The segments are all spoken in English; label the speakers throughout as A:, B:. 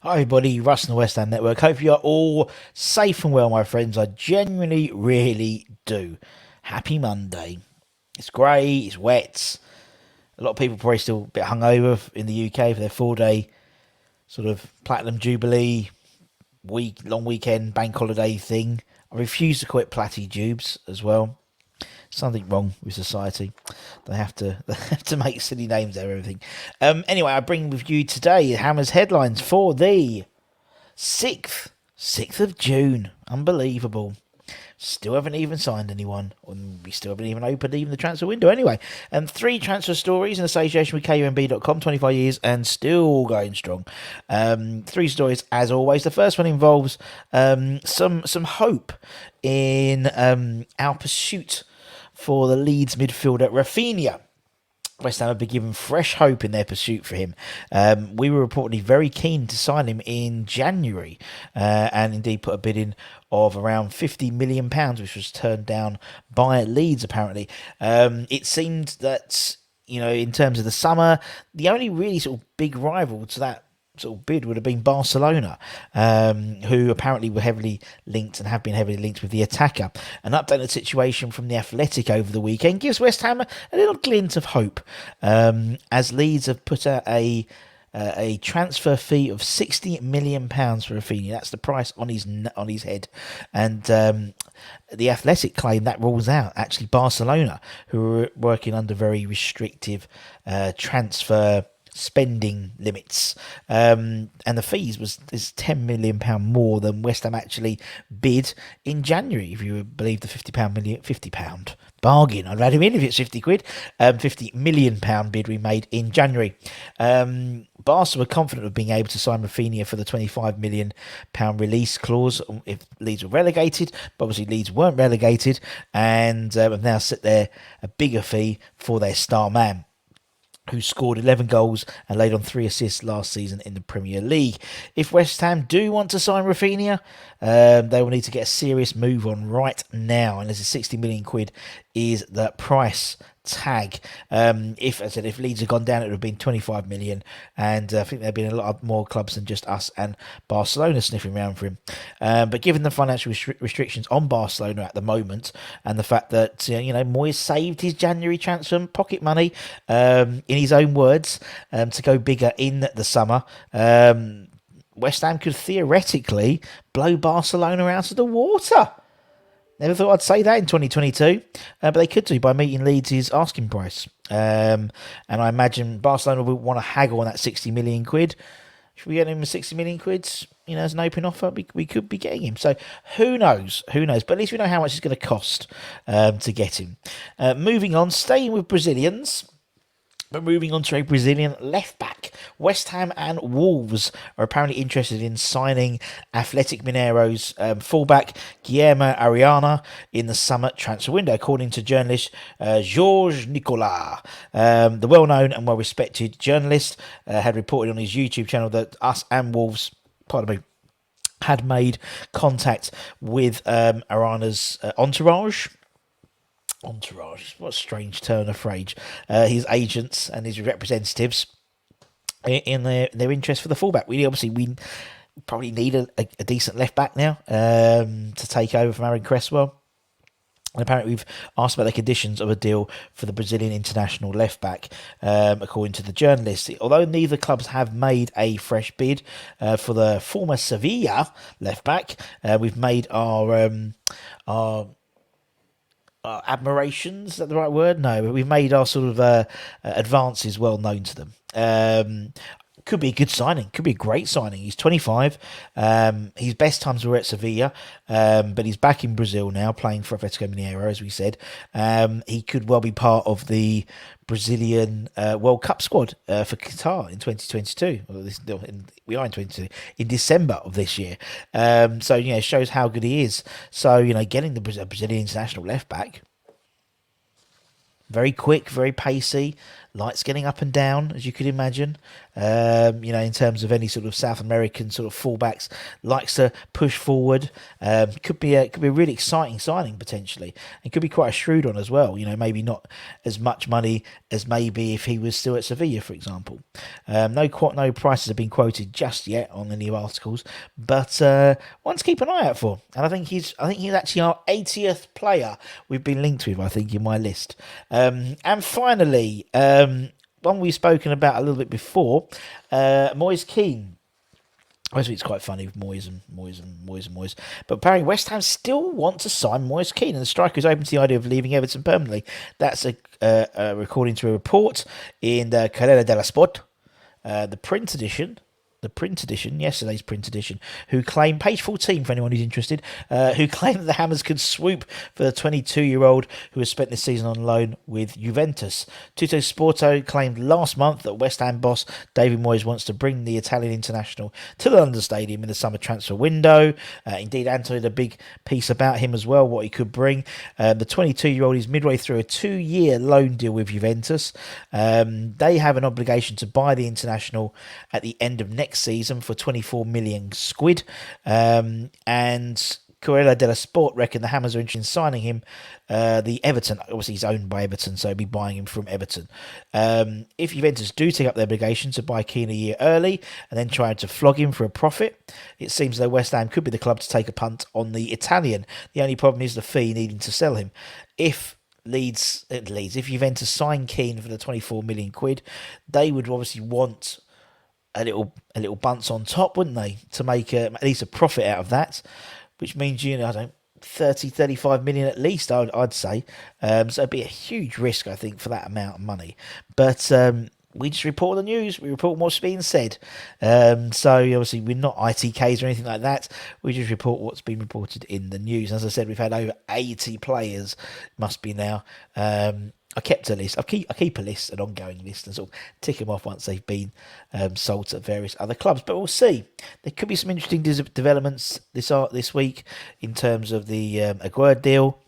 A: Hi everybody, Russ and the West Ham Network. Hope you are all safe and well, my friends. I genuinely, really do. Happy Monday. It's grey, it's wet. A lot of people probably still a bit hungover in the UK for their 4-day sort of Platinum Jubilee long weekend bank holiday thing. I refuse to call it Platty Jubes as well. Something wrong with society. They have to make silly names out of everything. Anyway, I bring with you today Hammer's headlines for the 6th of June. Unbelievable. Still haven't even signed anyone. We still haven't even opened even the transfer window anyway. And 3 transfer stories in association with KUMB.com, 25 years and still going strong. 3 stories as always. The first one involves some hope in our pursuit for the Leeds midfielder Raphinia. West Ham have been given fresh hope in their pursuit for him. We were reportedly very keen to sign him in January and indeed put a bid in of around £50 million, which was turned down by Leeds, apparently. It seemed that, in terms of the summer, the only really sort of big rival to that sort of bid would have been Barcelona, who apparently were heavily linked and have been heavily linked with the attacker. An updated situation from the Athletic over the weekend gives West Ham a little glint of hope, as Leeds have put out a transfer fee of £60 million for Raphinia. That's the price on his head, and the Athletic claim that rules out actually Barcelona, who are working under very restrictive transfer spending limits, and the fees is £10 million more than West Ham actually bid in January, if you believe the £50 bargain. I'd let him in if it's £50, £50 million bid we made in January. Barca were confident of being able to sign Raphinia for the £25 million release clause if Leeds were relegated, but obviously Leeds weren't relegated, and have now set there a bigger fee for their star man, who scored 11 goals and laid on 3 assists last season in the Premier League. If West Ham do want to sign Raphinia, they will need to get a serious move on right now, and there's a £60 million is the price tag. If Leeds had gone down, it would have been 25 million, and I think there have been a lot more clubs than just us and Barcelona sniffing around for him. But given the financial restrictions on Barcelona at the moment, and the fact that Moyes saved his January transfer pocket money, in his own words, to go bigger in the summer, West Ham could theoretically blow Barcelona out of the water. Never thought I'd say that in 2022, but they could do by meeting Leeds' asking price. And I imagine Barcelona will want to haggle on that £60 million. Should we get him £60 million? As an open offer, we could be getting him. So who knows? But at least we know how much it's going to cost to get him. Moving on, staying with Brazilians. But moving on to a Brazilian left-back, West Ham and Wolves are apparently interested in signing Athletic Mineiro's fullback Guilherme Ariana in the summer transfer window, according to journalist Jorge Nicolas. The well-known and well-respected journalist had reported on his YouTube channel that us and Wolves, had made contact with Ariana's entourage. What a strange turn of phrase. His agents and his representatives in their interest for the fullback. We probably need a decent left back now to take over from Aaron Cresswell. And apparently we've asked about the conditions of a deal for the Brazilian international left back, according to the journalist. Although neither clubs have made a fresh bid for the former Sevilla left back, we've made our admirations, is that the right word? No, but we've made our sort of advances well known to them. could be a good signing. Could be a great signing. He's 25. His best times were at Sevilla, but he's back in Brazil now, playing for Atletico Mineiro, as we said. He could well be part of the Brazilian World Cup squad for Qatar in 2022. We are in 2022 in December of this year. So it shows how good he is. So getting the Brazilian international left back. Very quick, very pacey, likes getting up and down, as you could imagine. In terms of any sort of South American sort of fullbacks, likes to push forward. Could be a really exciting signing potentially, and could be quite a shrewd one as well. Maybe not as much money as maybe if he was still at Sevilla, for example. No prices have been quoted just yet on any articles, but one to keep an eye out for. And I think he's actually our 80th player we've been linked with, I think, in my list. And finally, one we've spoken about a little bit before, Moise Kean. I think it's quite funny with Moyes. But apparently West Ham still want to sign Moise Kean, and the striker is open to the idea of leaving Everton permanently. That's according to a report in the Corriere dello Sport, the print edition, yesterday's print edition, who claim, page 14 for anyone who's interested, who claim that the Hammers could swoop for the 22-year-old who has spent this season on loan with Juventus. Tutto Sporto claimed last month that West Ham boss David Moyes wants to bring the Italian international to the London Stadium in the summer transfer window. Indeed, Anto did a big piece about him as well, what he could bring. The 22-year-old is midway through a 2-year loan deal with Juventus. They have an obligation to buy the international at the end of next season for 24 million squid, and Corriere dello Sport reckon the Hammers are interested in signing him. The Everton, obviously he's owned by Everton, so he'll be buying him from Everton. If Juventus do take up their obligation to buy Keane a year early and then try to flog him for a profit, it seems though West Ham could be the club to take a punt on the Italian. The only problem is the fee needing to sell him. If Juventus sign Keane for the 24 million quid, they would obviously want a little bunce on top, wouldn't they, to make at least a profit out of that, which means 35 million at least, I'd say. So it'd be a huge risk, I think, for that amount of money. But we just report the news. We report what's being said. So obviously we're not ITKs or anything like that. We just report what's been reported in the news. As I said, we've had over 80 players, must be now. I kept a list. I keep a list, an ongoing list, and sort of tick them off once they've been sold to various other clubs. But we'll see. There could be some interesting developments this week in terms of the Aguerd deal.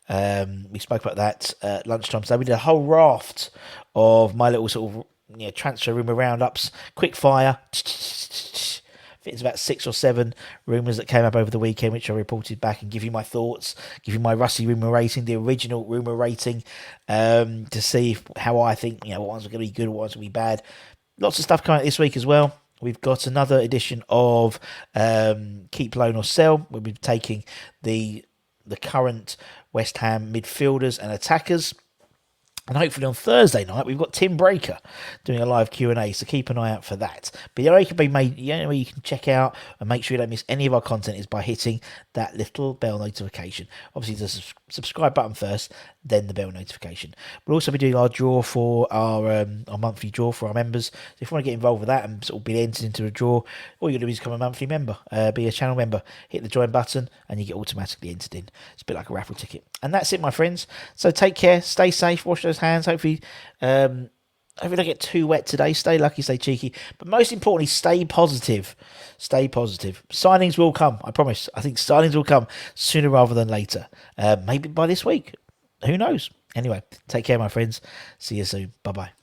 A: We spoke about that at lunchtime. So we did a whole raft of my little sort of transfer rumour roundups, quick fire. I think it's about 6 or 7 rumours that came up over the weekend, which I reported back and give you my thoughts, give you my Rusty rumour rating, the original rumour rating, to see how I think, what ones are going to be good, what ones are going to be bad. Lots of stuff coming out this week as well. We've got another edition of Keep, Loan or Sell. We'll be taking the current West Ham midfielders and attackers. And hopefully on Thursday night, we've got Tim Breaker doing a live Q&A, so keep an eye out for that. But the way you can check out and make sure you don't miss any of our content is by hitting that little bell notification. Obviously, the subscribe button first, then the bell notification. We'll also be doing our draw for our monthly draw for our members. So if you want to get involved with that and sort of be entered into a draw, all you got to do is become a monthly member, be a channel member, hit the join button, and you get automatically entered in. It's a bit like a raffle ticket. And that's it, my friends. So take care, stay safe, wash those hands. Hopefully don't get too wet today. Stay lucky, stay cheeky. But most importantly, stay positive. Stay positive. Signings will come, I promise. I think signings will come sooner rather than later. Maybe by this week. Who knows? Anyway, take care, my friends. See you soon. Bye-bye.